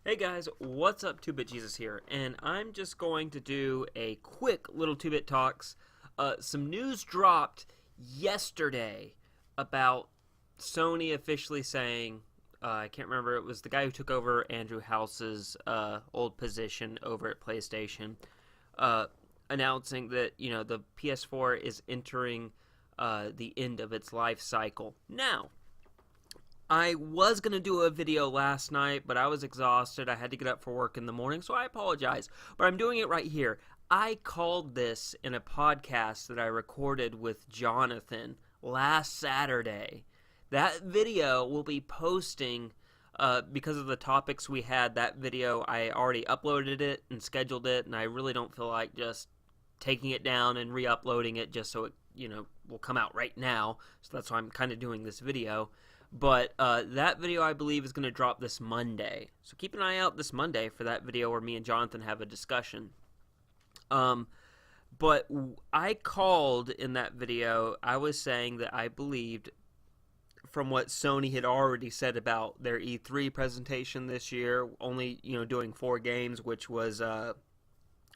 Hey guys, what's up? 2-Bit Jesus here, and I'm just going to do a quick little 2-Bit Talks. Some news dropped yesterday about Sony officially saying, I can't remember, it was the guy who took over Andrew House's old position over at PlayStation, uh, announcing that, the PS4 is entering the end of its life cycle. Now, I was going to do a video last night, but I was exhausted. I had to get up for work in the morning, so I apologize. But I'm doing it right here. I called this in a podcast that I recorded with Jonathan last Saturday. That video will be posting because of the topics we had. That video, I already uploaded it and scheduled it, and I really don't feel like just taking it down and re-uploading it just so it, will come out right now. So that's why I'm kind of doing this video. But that video, I believe, is going to drop this Monday. So keep an eye out this Monday for that video where me and Jonathan have a discussion. But I called in that video, I was saying that I believed, from what Sony had already said about their E3 presentation this year, only, doing 4 games, which was, I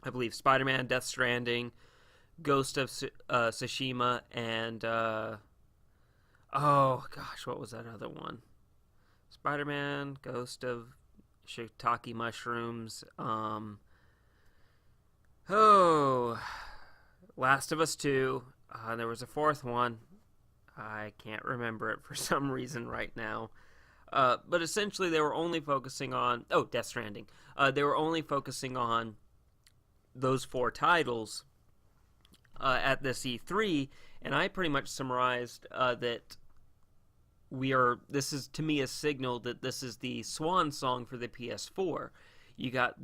believe, Spider-Man, Death Stranding, Ghost of Tsushima, and... oh gosh, what was that other one? Spider-Man, Ghost of Shiitake Mushrooms. Last of Us 2. There was a 4th one. I can't remember it for some reason right now. But essentially, they were only focusing on Death Stranding. They were only focusing on those 4 titles at this E3, and I pretty much summarized that this is to me a signal that this is the swan song for the PS4. You got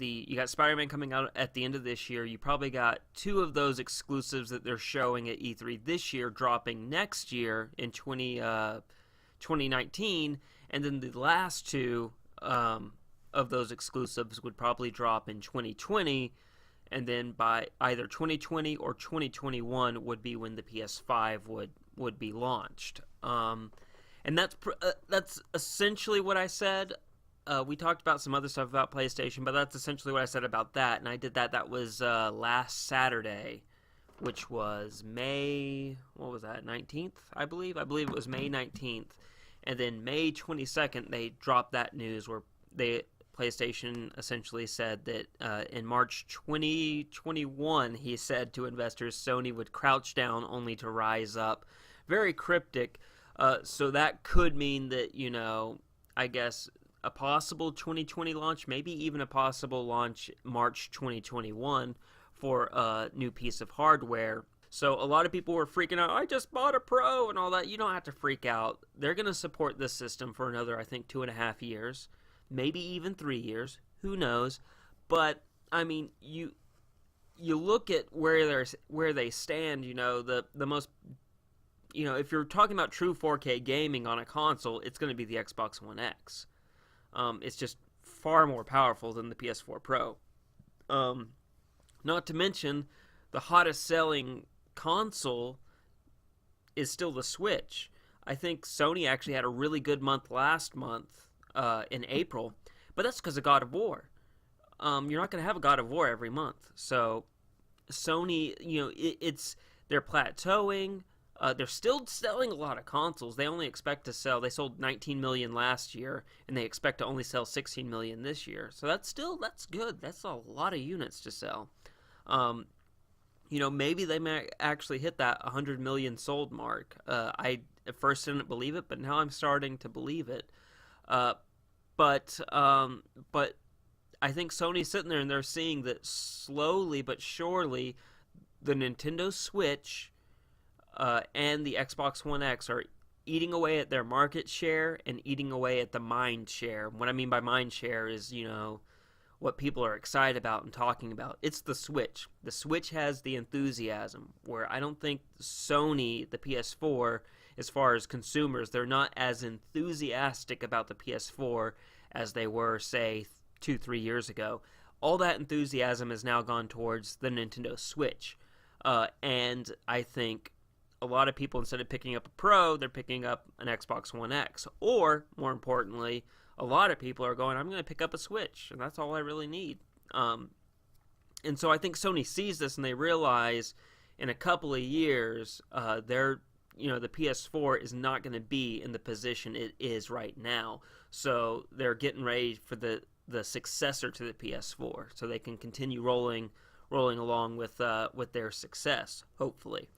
Spider-Man coming out at the end of this year. You probably got 2 of those exclusives that they're showing at E3 this year dropping next year in 2019, and then the last 2 of those exclusives would probably drop in 2020, and then by either 2020 or 2021 would be when the PS5 would be launched. And that's essentially what I said. We talked about some other stuff about PlayStation, but that's essentially what I said about that. And I did that. That was last Saturday, which was May, what was that, 19th, I believe? I believe it was May 19th. And then May 22nd, they dropped that news where PlayStation essentially said that in March 2021, he said to investors, Sony would crouch down only to rise up. Very cryptic. So that could mean that, I guess a possible 2020 launch, maybe even a possible launch March 2021 for a new piece of hardware. So a lot of people were freaking out, I just bought a Pro and all that. You don't have to freak out. They're going to support this system for another, I think, 2.5 years, maybe even 3 years. Who knows? But, I mean, you look at where they stand, the most... if you're talking about true 4K gaming on a console, it's going to be the Xbox One X. It's just far more powerful than the PS4 Pro. Not to mention, the hottest selling console is still the Switch. I think Sony actually had a really good month last month in April, but that's because of God of War. You're not going to have a God of War every month. So Sony, they're plateauing. They're still selling a lot of consoles. They only expect to sell, they sold 19 million last year, and they expect to only sell 16 million this year. So that's good. That's a lot of units to sell. Maybe they may actually hit that 100 million sold mark. I at first didn't believe it, but now I'm starting to believe it. But I think Sony's sitting there and they're seeing that slowly but surely the Nintendo Switch and the Xbox One X are eating away at their market share and eating away at the mind share. What I mean by mind share is, what people are excited about and talking about. It's the Switch. The Switch has the enthusiasm, where I don't think Sony, the PS4, as far as consumers, they're not as enthusiastic about the PS4 as they were, say, 2-3 years ago. All that enthusiasm has now gone towards the Nintendo Switch. And I think a lot of people, instead of picking up a Pro, they're picking up an Xbox One X. Or, more importantly, a lot of people are going, I'm going to pick up a Switch, and that's all I really need. And so I think Sony sees this and they realize in a couple of years, the PS4 is not going to be in the position it is right now. So they're getting ready for the successor to the PS4, so they can continue rolling along with their success, hopefully.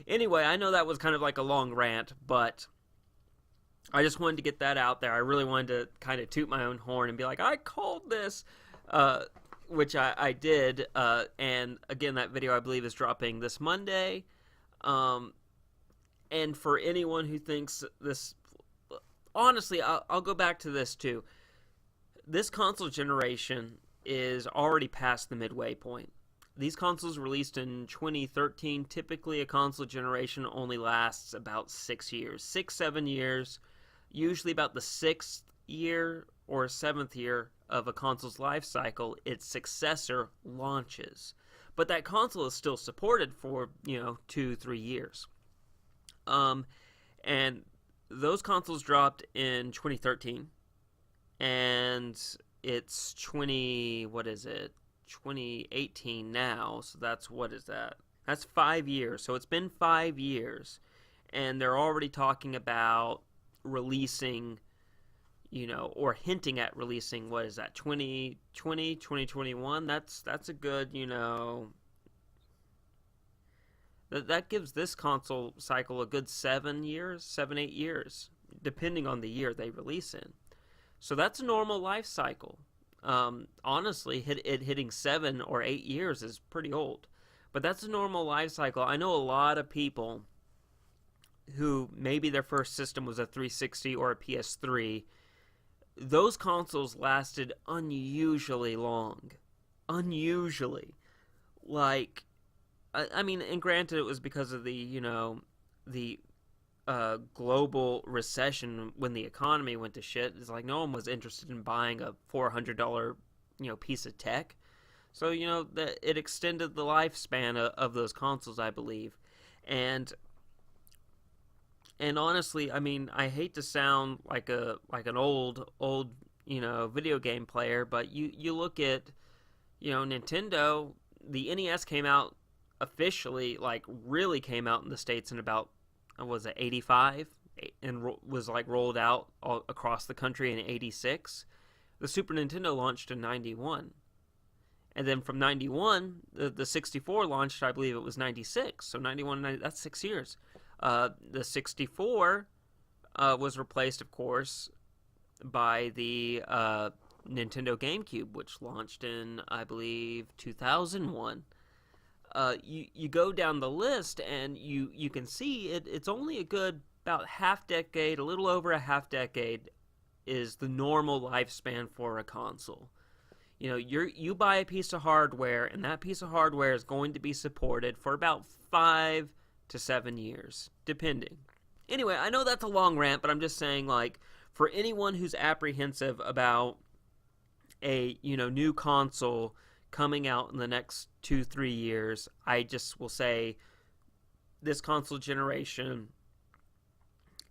Anyway, I know that was kind of like a long rant, but I just wanted to get that out there. I really wanted to kind of toot my own horn and be like, I called this, which I did. And again, that video I believe is dropping this Monday. And for anyone who thinks this, honestly, I'll go back to this too. This console generation is already past the midway point. These consoles released in 2013. Typically, a console generation only lasts about 6 years. 6-7 years. Usually about the 6th year or 7th year of a console's life cycle, its successor launches. But that console is still supported for, 2-3 years. And those consoles dropped in 2013. And it's 2018 now, so what is that? That's 5 years. So it's been 5 years, and they're already talking about releasing, or hinting at releasing, 2020, 2021? That's a good, that gives this console cycle a good 7 years, 7-8 years, depending on the year they release in. So that's a normal life cycle. Honestly, hitting 7 or 8 years is pretty old. But that's a normal life cycle. I know a lot of people who maybe their first system was a 360 or a PS3. Those consoles lasted unusually long. Unusually. Like, I mean, and granted it was because of the global recession when the economy went to shit. It's like no one was interested in buying a $400 piece of tech, so it extended the lifespan of those consoles, I believe. And honestly, I mean, I hate to sound like an old video game player, but you look at Nintendo. The NES came out officially, like really came out in the States in about, was it 85, and was like rolled out all across the country in 86. The Super Nintendo launched in 91, and then from 91 the 64 launched. I believe it was 96. So 91, 90, that's 6 years. The 64 was replaced, of course, by the Nintendo GameCube, which launched in, I believe, 2001. You go down the list and you can see it's only a good about half decade, a little over a half decade is the normal lifespan for a console. You buy a piece of hardware, and that piece of hardware is going to be supported for about 5 to 7 years, depending. Anyway, I know that's a long rant, but I'm just saying, like, for anyone who's apprehensive about a new console coming out in the next 2-3 years, I just will say this console generation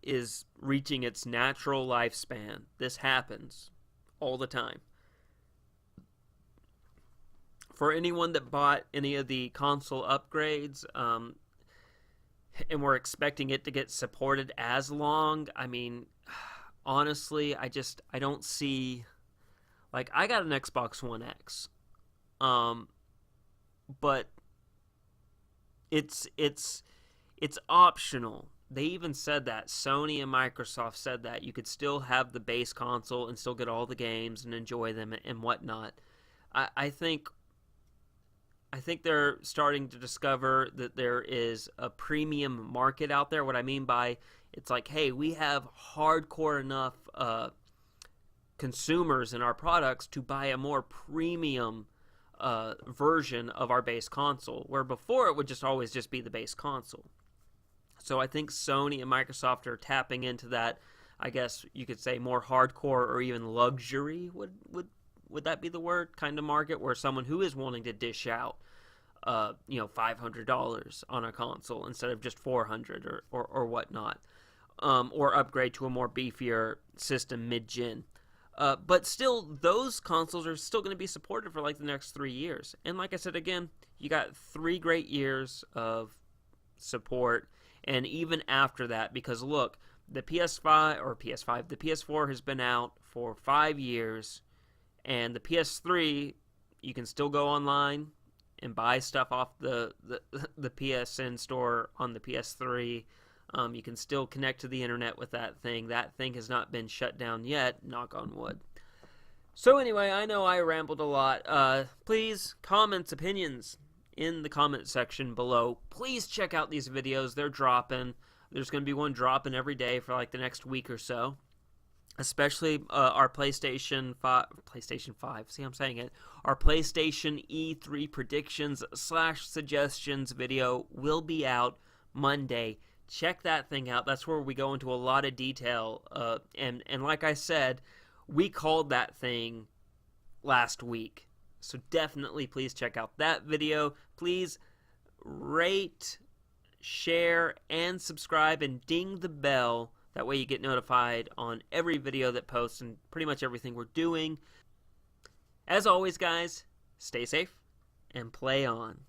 is reaching its natural lifespan. This happens all the time. For anyone that bought any of the console upgrades, and we're expecting it to get supported as long, I mean, honestly, I don't see, like, I got an Xbox One X. But it's optional. They even said that. Sony and Microsoft said that you could still have the base console and still get all the games and enjoy them and whatnot. I think they're starting to discover that there is a premium market out there. What I mean by it's like, hey, we have hardcore enough consumers in our products to buy a more premium version of our base console, where before it would just always just be the base console. So I think Sony and Microsoft are tapping into that, I guess you could say, more hardcore or even luxury, would that be the word, kind of market, where someone who is wanting to dish out $500 on a console instead of just $400 or whatnot, or upgrade to a more beefier system mid-gen. But still, those consoles are still going to be supported for like the next 3 years. And like I said again, you got 3 great years of support, and even after that, because look, the the PS4 has been out for 5 years, and the PS3, you can still go online and buy stuff off the PSN store on the PS3. You can still connect to the internet with that thing. That thing has not been shut down yet, knock on wood. So anyway, I know I rambled a lot. Please, comments, opinions in the comment section below. Please check out these videos. They're dropping. There's going to be one dropping every day for like the next week or so. Especially our PlayStation 5, see I'm saying it, our PlayStation E3 predictions / suggestions video will be out Monday. Check that thing out. That's where we go into a lot of detail. And like I said, we called that thing last week. So definitely please check out that video. Please rate, share, and subscribe, and ding the bell. That way you get notified on every video that posts and pretty much everything we're doing. As always, guys, stay safe and play on.